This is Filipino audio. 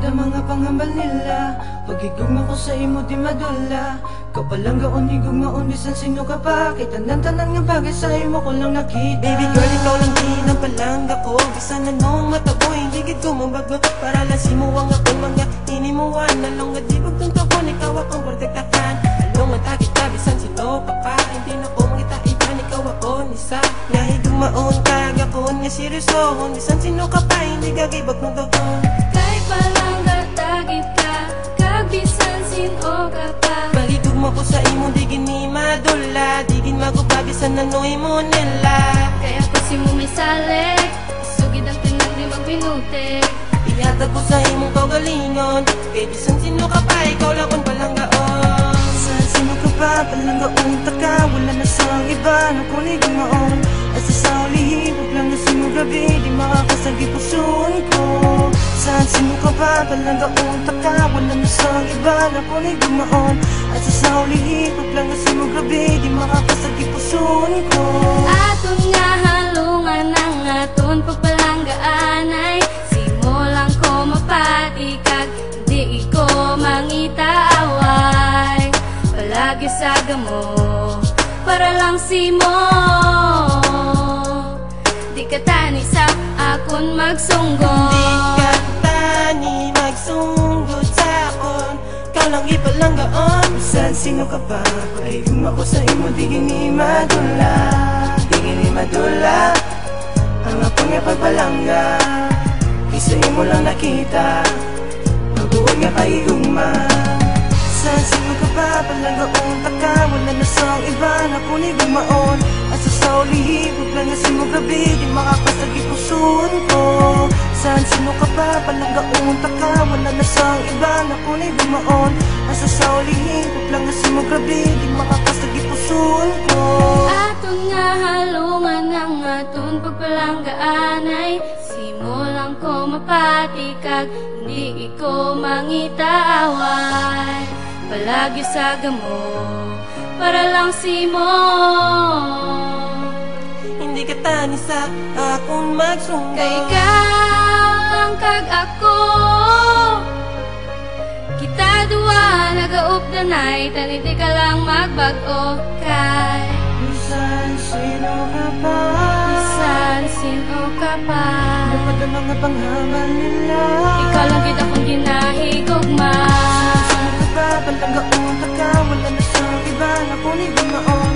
Lupad ang mga panghambal nila. Pag-igugma ko sa imo di madula. Kau palang gaon igugmaon bisan sino ka pa. Kay tanan-tanan nga bagay sa imo ko lang nakita. Baby girl, ikaw lang din ang palangga ko. Bisan anong matabo, hindi gid ko mabago. Para lang simuwang akong mga inimuwan. Nalong nga di pagtuntakon, ikaw akong protektahan. Along nga kita, bisan sino ka pa. Hindi na ko mangita iban, ikaw ako nisa. Nga higugmaon, kagakon nga seryosohon. Bisan sino ka pa, hindi gagibag mong doon. Kay palangga tagit ka, kabisan sino ka pa. Pagigugma ko sa imo, di gini madula. Di gin magubabisan nanoy mo nila. Kaya ko si mo may salik, sugid ang tinag di magbinutik. Ihatag ko sa imong kaugalingon. Kay bisan sino ka pa, ikaw lang kung palanggaon. Saan sino ka pa, palanggaon taka. Wala na sa iba na kunig maon. Asa sa ulihin, huwag lang na sino gabi. Di makakasagi pusoon ko. Saan sino ka pa, palanggaon taka. Wala na sa iba na kunig maon. Asa sa ulihin, huwag lang na sino gabi. Di makakasagi pusoon ko. Aton nga halungan ang aton pagpalanggaan ay simulang ko mapatikag, di ko mangita away. Palagi sa gamo, para lang si mo. Di ka tani sa akon magsunggo. Di ka tani magsunggod sa akon. Ikaw lang ipalanggaon. Saan sino ka pa, pag-igugma ko sa imo. Di gini madula, di gini madula. Ang akong nga pagpalangga, isa imo lang nakita. Magbuwag nga pag-igugma. Saan sino ka pa, palanggaon taka. Wala na sa iba na kunig maon. Asa sa ulihin, huwag lang nga sino gabi. Di makakasagi pusoon ko. Saan sino ka pa, palanggaon taka. Wala na sa iba na kunig maon. Asa sa ulihin, huwag lang nga sino gabi. Di makakasagi pusoon ko. Aton nga halungan ang aton pagpalanggaan ay simulang ko mapatikag, hindi ko mangita away. Palagi sa gamo, para lang si mo. Hindi ka tani sa akong magsunggo. Kay ikaw lang kag ako, kita duwa nagaupdanay, taniti ka lang magbago. Kay Saan sino ka pa, bisan sino ka pa, lupad ang mga panghamal nila. ikaw lang kita kong ginahigugma. Sino ka pa, palanggaon taka. Wala na sa iba na kunig maon.